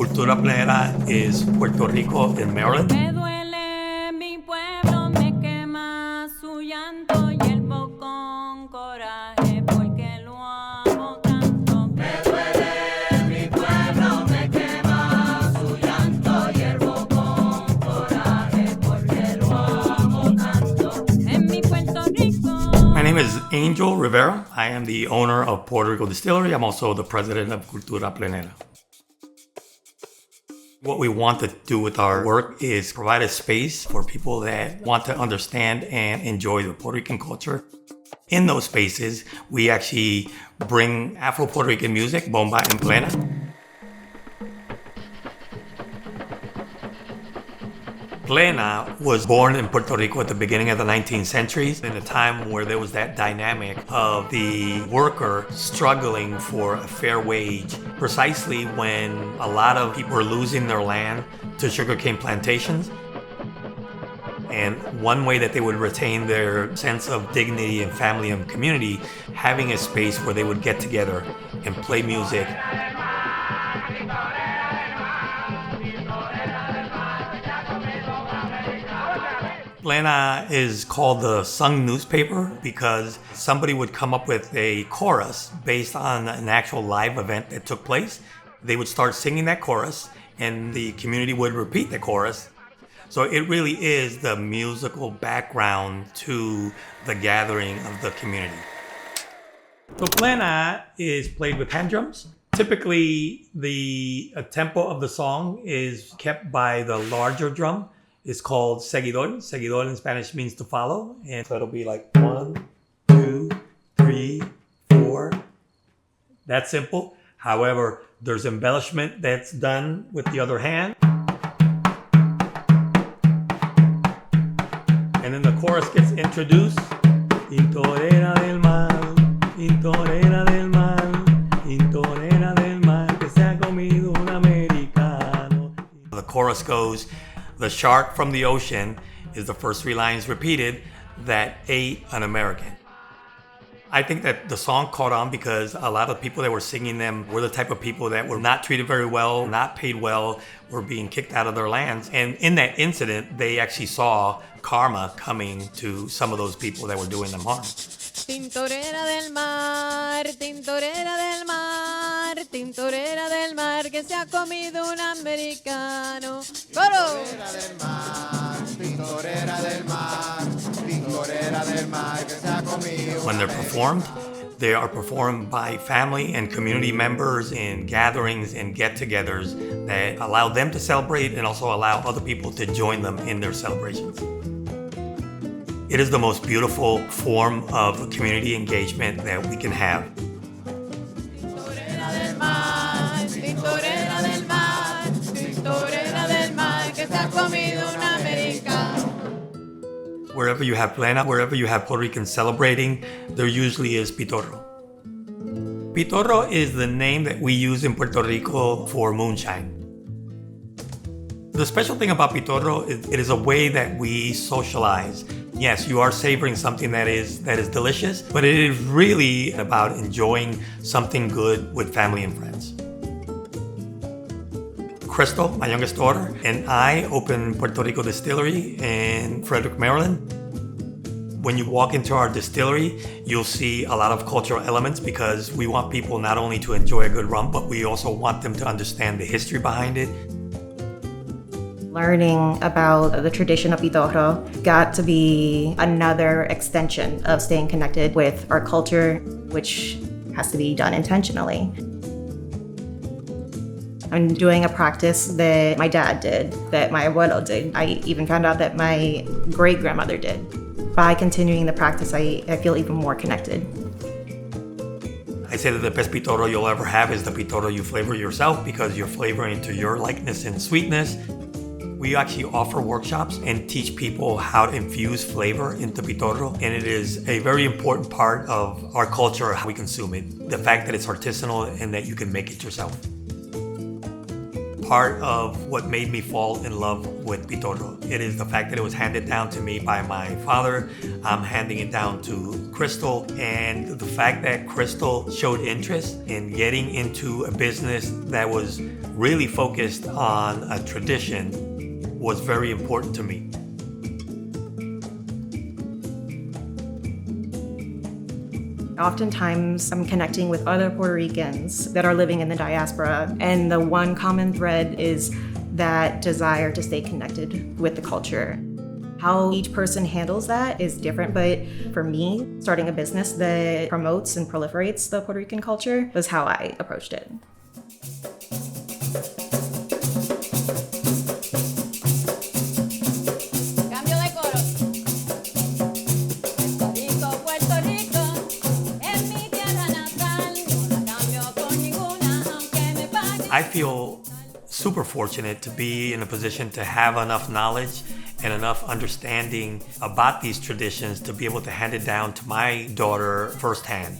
Cultura Plena is Puerto Rico in Maryland. Me duele mi pueblo, me quema su llanto, hiervo con coraje porque lo amo tanto. Me duele mi pueblo, me quema su llanto, hiervo con coraje porque lo amo tanto. En mi Puerto Rico. My name is Angel Rivera. I am the owner of Puerto Rico Distillery. I'm also the president of Cultura Plena. What we want to do with our work is provide a space for people that want to understand and enjoy the Puerto Rican culture. In those spaces, we actually bring Afro-Puerto Rican music, bomba and plena. Plena was born in Puerto Rico at the beginning of the 19th century, in a time where there was that dynamic of the worker struggling for a fair wage, precisely when a lot of people were losing their land to sugarcane plantations. And one way that they would retain their sense of dignity and family and community, having a space where they would get together and play music. Plena is called the sung newspaper because somebody would come up with a chorus based on an actual live event that took place. They would start singing that chorus and the community would repeat the chorus. So it really is the musical background to the gathering of the community. So plena is played with hand drums. Typically, the tempo of the song is kept by the larger drum. It's called seguidor. Seguidor in Spanish means to follow. And so it'll be like 1, 2, 3, 4. That's simple. However, there's embellishment that's done with the other hand. And then the chorus gets introduced. Tintorera del mar, tintorera del mar, tintorera del mar, que se ha comido un americano. The chorus goes, the shark from the ocean is the first 3 lines repeated that ate an American. I think that the song caught on because a lot of people that were singing them were the type of people that were not treated very well, not paid well, were being kicked out of their lands. And in that incident, they actually saw karma coming to some of those people that were doing them harm. Tintorera del mar, tintorera del mar, tintorera del mar, que se ha comido un americano. ¡Coro! Tintorera del mar, tintorera del mar, tintorera del mar, que se ha comido. When they're performed, they are performed by family and community members in gatherings and get-togethers that allow them to celebrate and also allow other people to join them in their celebrations. It is the most beautiful form of community engagement that we can have. Tintorera del mar, tintorera del mar, tintorera del mar, que se ha comido un americano. Wherever you have plena, wherever you have Puerto Ricans celebrating, there usually is pitorro. Pitorro is the name that we use in Puerto Rico for moonshine. The special thing about pitorro is it is a way that we socialize. Yes, you are savoring something that is delicious, but it is really about enjoying something good with family and friends. Crystal, my youngest daughter, and I opened Puerto Rico Distillery in Frederick, Maryland. When you walk into our distillery, you'll see a lot of cultural elements because we want people not only to enjoy a good rum, but we also want them to understand the history behind it. Learning about the tradition of pitorro got to be another extension of staying connected with our culture, which has to be done intentionally. I'm doing a practice that my dad did, that my abuelo did. I even found out that my great-grandmother did. By continuing the practice, I feel even more connected. I say that the best pitorro you'll ever have is the pitorro you flavor yourself because you're flavoring to your likeness and sweetness. We actually offer workshops and teach people how to infuse flavor into pitorro, and it is a very important part of our culture, how we consume it. The fact that it's artisanal and that you can make it yourself. Part of what made me fall in love with pitorro. It is the fact that it was handed down to me by my father. I'm handing it down to Crystal, and the fact that Crystal showed interest in getting into a business that was really focused on a tradition was very important to me. Oftentimes, I'm connecting with other Puerto Ricans that are living in the diaspora, and the one common thread is that desire to stay connected with the culture. How each person handles that is different, but for me, starting a business that promotes and proliferates the Puerto Rican culture was how I approached it. Cambio de coro. Puerto Rico, es mi tierra natal. No la cambio por ninguna, aunque me paguen. I feel super fortunate to be in a position to have enough knowledge and enough understanding about these traditions to be able to hand it down to my daughter firsthand.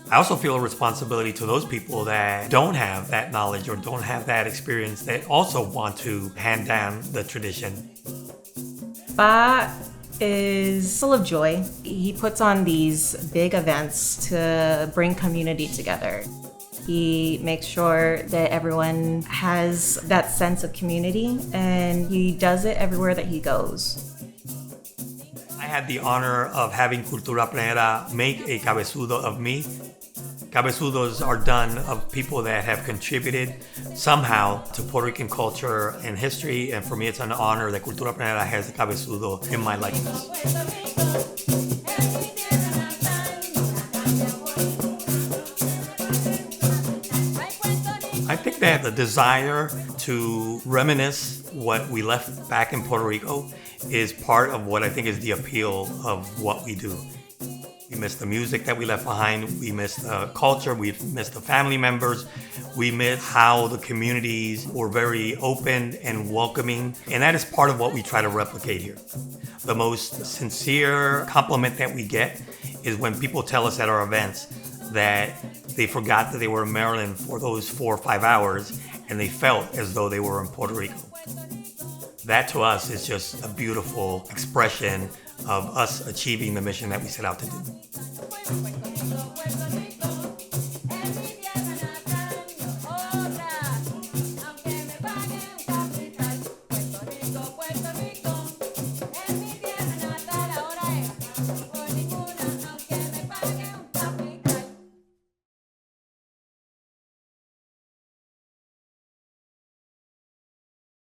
I also feel a responsibility to those people that don't have that knowledge or don't have that experience that also want to hand down the tradition. Pa is full of joy. He puts on these big events to bring community together. He makes sure that everyone has that sense of community, and he does it everywhere that he goes. I had the honor of having Cultura Plena make a cabezudo of me. Cabezudos are done of people that have contributed somehow to Puerto Rican culture and history, and for me it's an honor that Cultura Plena has a cabezudo in my likeness. I think that the desire to reminisce what we left back in Puerto Rico is part of what I think is the appeal of what we do. We miss the music that we left behind. We miss the culture. We miss the family members. We miss how the communities were very open and welcoming. And that is part of what we try to replicate here. The most sincere compliment that we get is when people tell us at our events that they forgot that they were in Maryland for those 4 or 5 hours and they felt as though they were in Puerto Rico. That to us is just a beautiful expression of us achieving the mission that we set out to do.